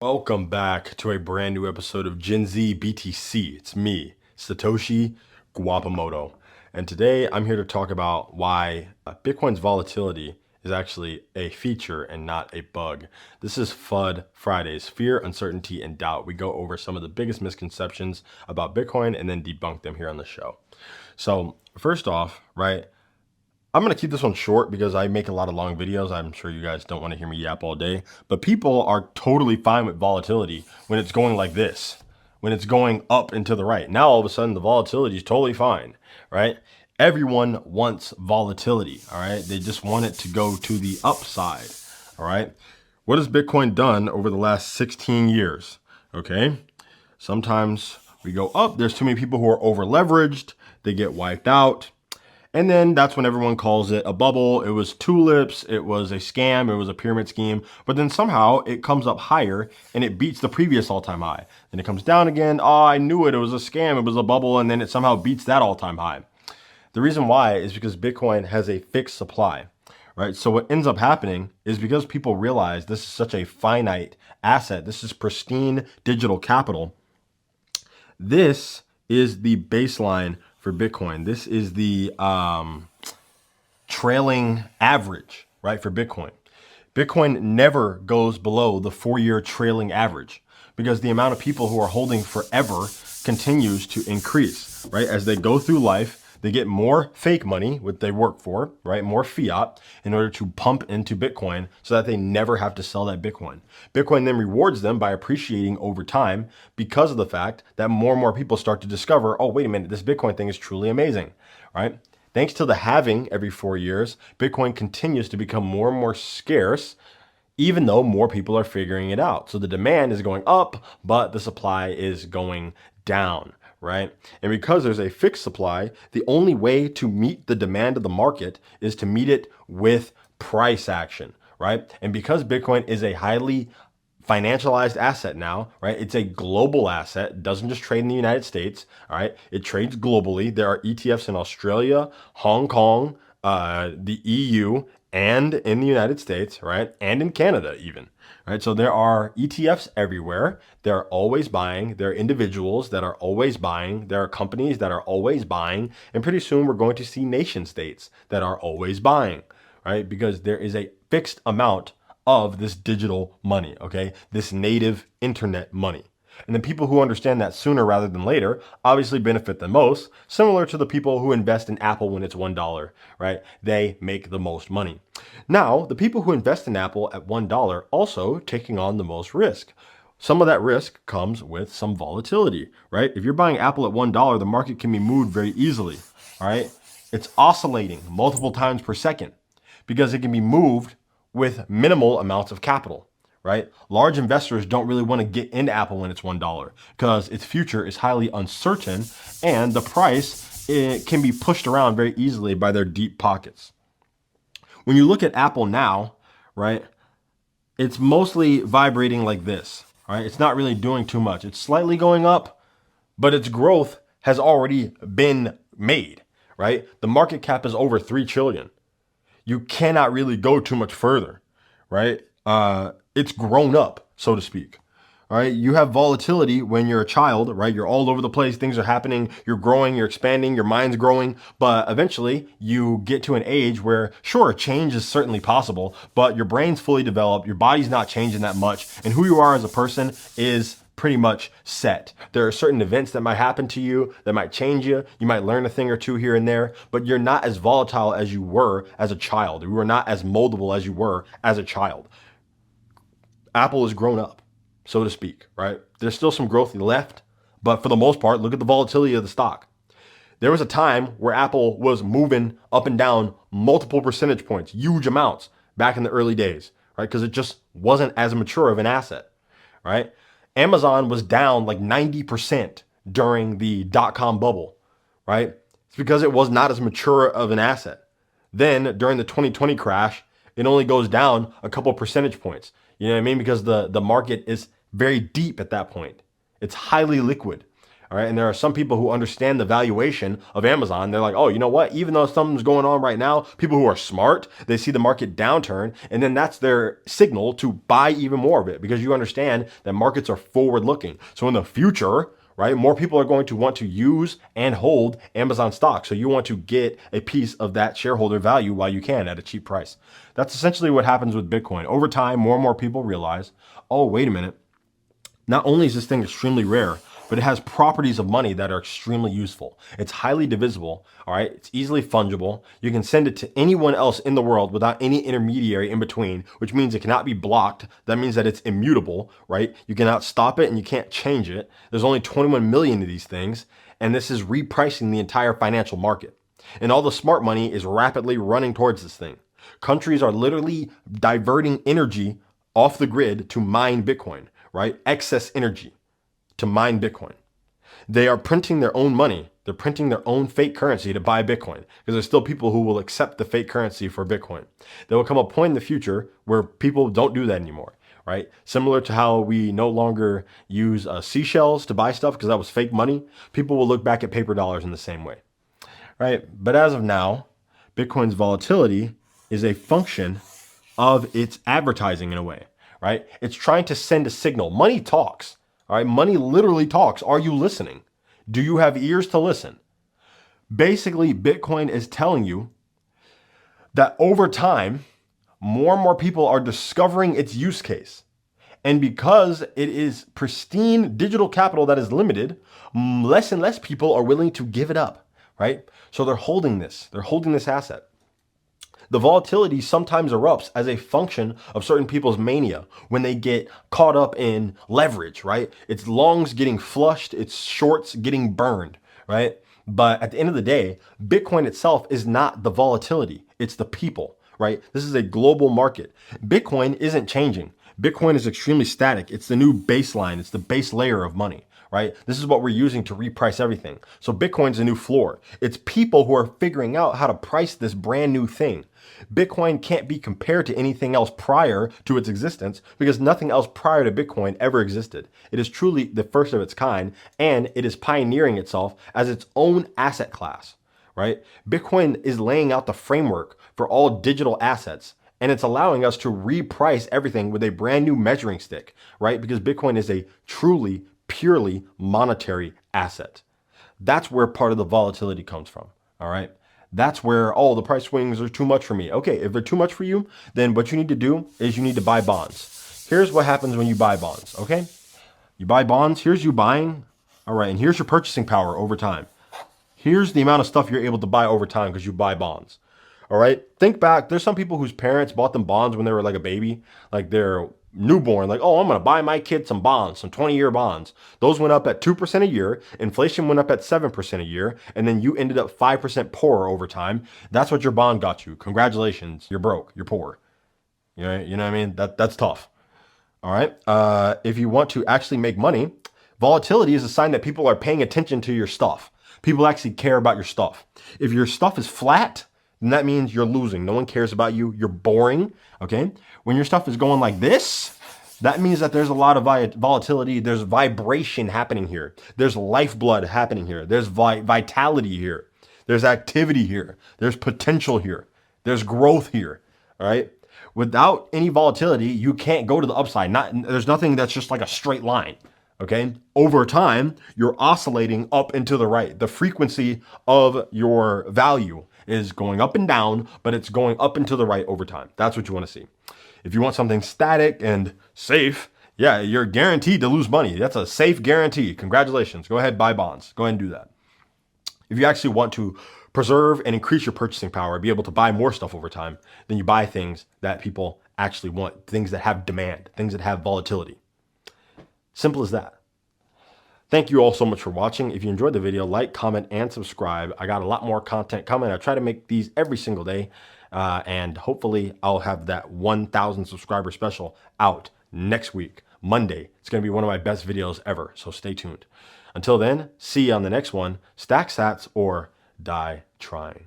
Welcome back to a brand new episode of Gen Z BTC. It's me, Satoshi Guapamoto. And today I'm here to talk about why Bitcoin's volatility is actually a feature and not a bug. This is FUD Fridays, Fear, Uncertainty, and Doubt. We go over some of the biggest misconceptions about Bitcoin and then debunk them here on the show. So first off, right, I'm going to keep this one short because I make a lot of long videos. I'm sure you guys don't want to hear me yap all day, but people are totally fine with volatility when it's going like this, when it's going up and to the right. Now, all of a sudden, the volatility is totally fine, right? Everyone wants volatility, all right? They just want it to go to the upside, all right? What has Bitcoin done over the last 16 years, okay? Sometimes we go up. There's too many people who are over leveraged. They get wiped out. And then that's when everyone calls it a bubble. It was tulips. It was a scam. It was a pyramid scheme. But then somehow it comes up higher and it beats the previous all-time high. Then it comes down again. Oh, I knew it. It was a scam. It was a bubble. And then it somehow beats that all-time high. The reason why is because Bitcoin has a fixed supply, right? So what ends up happening is because people realize this is such a finite asset. This is pristine digital capital. This is the baseline for Bitcoin. This is the trailing average, right, for Bitcoin. Bitcoin never goes below the 4-year trailing average because the amount of people who are holding forever continues to increase, right? As they go through life, they get more fake money, what they work for, right? More fiat in order to pump into Bitcoin so that they never have to sell that Bitcoin. Bitcoin then rewards them by appreciating over time because of the fact that more and more people start to discover, oh, wait a minute, this Bitcoin thing is truly amazing, right? Thanks to the halving every 4 years, Bitcoin continues to become more and more scarce, even though more people are figuring it out. So the demand is going up, but the supply is going down, right? And because there's a fixed supply, the only way to meet the demand of the market is to meet it with price action, right? And because Bitcoin is a highly financialized asset now, right? It's a global asset. It doesn't just trade in the United States, all right? It trades globally. There are ETFs in Australia, Hong Kong, the EU, and in the United States, right? And in Canada even, right? So there are ETFs everywhere. They're always buying. There are individuals that are always buying. There are companies that are always buying. And pretty soon we're going to see nation states that are always buying, right? Because there is a fixed amount of this digital money, okay? This native internet money. And the people who understand that sooner rather than later obviously benefit the most, similar to the people who invest in Apple when it's $1, right? They make the most money. Now, the people who invest in Apple at $1 also taking on the most risk. Some of that risk comes with some volatility, right? If you're buying Apple at $1, the market can be moved very easily, all right? It's oscillating multiple times per second because it can be moved with minimal amounts of capital, right? Large investors don't really want to get into Apple when it's $1 because its future is highly uncertain and the price it can be pushed around very easily by their deep pockets. When you look at Apple now, right, it's mostly vibrating like this, right? It's not really doing too much. It's slightly going up, but its growth has already been made, right? The market cap is over 3 trillion. You cannot really go too much further, right? It's grown up, so to speak. All right. You have volatility when you're a child, right? You're all over the place. Things are happening. You're growing, you're expanding, your mind's growing. But eventually you get to an age where, sure, change is certainly possible, but your brain's fully developed. Your body's not changing that much. And who you are as a person is pretty much set. There are certain events that might happen to you that might change you. You might learn a thing or two here and there, but you're not as volatile as you were as a child. You are not as moldable as you were as a child. Apple has grown up, so to speak, right? There's still some growth left, but for the most part, look at the volatility of the stock. There was a time where Apple was moving up and down multiple percentage points, huge amounts back in the early days, right? Because it just wasn't as mature of an asset, right? Amazon was down like 90% during the dot-com bubble, right? It's because it was not as mature of an asset. Then during the 2020 crash, it only goes down a couple percentage points. You know what I mean? Because the market is very deep at that point. It's highly liquid. All right. And there are some people who understand the valuation of Amazon. They're like, oh, you know what? Even though something's going on right now, people who are smart, they see the market downturn, and then that's their signal to buy even more of it, because you understand that markets are forward looking. So in the future, right, more people are going to want to use and hold Amazon stock. So you want to get a piece of that shareholder value while you can at a cheap price. That's essentially what happens with Bitcoin. Over time, more and more people realize, oh, wait a minute. Not only is this thing extremely rare, but it has properties of money that are extremely useful. It's highly divisible, all right? It's easily fungible. You can send it to anyone else in the world without any intermediary in between, which means it cannot be blocked. That means that it's immutable, right? You cannot stop it and you can't change it. There's only 21 million of these things, and this is repricing the entire financial market. And all the smart money is rapidly running towards this thing. Countries are literally diverting energy off the grid to mine Bitcoin, right? Excess energy to mine Bitcoin. They are printing their own money. They're printing their own fake currency to buy Bitcoin, because there's still people who will accept the fake currency for Bitcoin. There will come a point in the future where people don't do that anymore, right? Similar to how we no longer use seashells to buy stuff because that was fake money. People will look back at paper dollars in the same way, right? But as of now, Bitcoin's volatility is a function of its advertising in a way, right? It's trying to send a signal. Money talks. All right, money literally talks. Are you listening? Do you have ears to listen? Basically, Bitcoin is telling you that over time, more and more people are discovering its use case. And because it is pristine digital capital that is limited, less and less people are willing to give it up, right? So they're holding this asset. The volatility sometimes erupts as a function of certain people's mania when they get caught up in leverage, right? It's longs getting flushed, it's shorts getting burned, right? But at the end of the day, Bitcoin itself is not the volatility, it's the people, right? This is a global market. Bitcoin isn't changing. Bitcoin is extremely static. It's the new baseline. It's the base layer of money, right? This is what we're using to reprice everything. So Bitcoin's a new floor. It's people who are figuring out how to price this brand new thing. Bitcoin can't be compared to anything else prior to its existence, because nothing else prior to Bitcoin ever existed. It is truly the first of its kind, and it is pioneering itself as its own asset class, right? Bitcoin is laying out the framework for all digital assets, and it's allowing us to reprice everything with a brand new measuring stick, right? Because Bitcoin is a truly, purely monetary asset. That's where part of the volatility comes from, all right? That's where, oh, the price swings are too much for me. Okay, if they're too much for you, then what you need to do is you need to buy bonds. Here's what happens when you buy bonds, okay? You buy bonds, here's you buying, all right, and here's your purchasing power over time. Here's the amount of stuff you're able to buy over time because you buy bonds. All right. Think back. There's some people whose parents bought them bonds when they were like a baby, like they're newborn, like, oh, I'm going to buy my kid some bonds, some 20-year bonds. Those went up at 2% a year. Inflation went up at 7% a year. And then you ended up 5% poorer over time. That's what your bond got you. Congratulations. You're broke. You're poor. You know what I mean? That's tough. All right. If you want to actually make money, volatility is a sign that people are paying attention to your stuff. People actually care about your stuff. If your stuff is flat, then that means you're losing. No one cares about you. You're boring. Okay. When your stuff is going like this, that means that there's a lot of volatility. There's vibration happening here. There's lifeblood happening here. There's vitality here. There's activity here. There's potential here. There's growth here. All right. Without any volatility, you can't go to the upside. There's nothing that's just like a straight line. Okay. Over time, you're oscillating up and to the right. The frequency of your value is going up and down, but it's going up and to the right over time. That's what you want to see. If you want something static and safe, yeah, you're guaranteed to lose money. That's a safe guarantee. Congratulations. Go ahead, buy bonds. Go ahead and do that. If you actually want to preserve and increase your purchasing power, be able to buy more stuff over time, then you buy things that people actually want, things that have demand, things that have volatility. Simple as that. Thank you all so much for watching. If you enjoyed the video, like, comment, and subscribe. I got a lot more content coming. I try to make these every single day. And hopefully I'll have that 1,000 subscriber special out next week, Monday. It's going to be one of my best videos ever. So stay tuned. Until then, see you on the next one. Stack sats or die trying.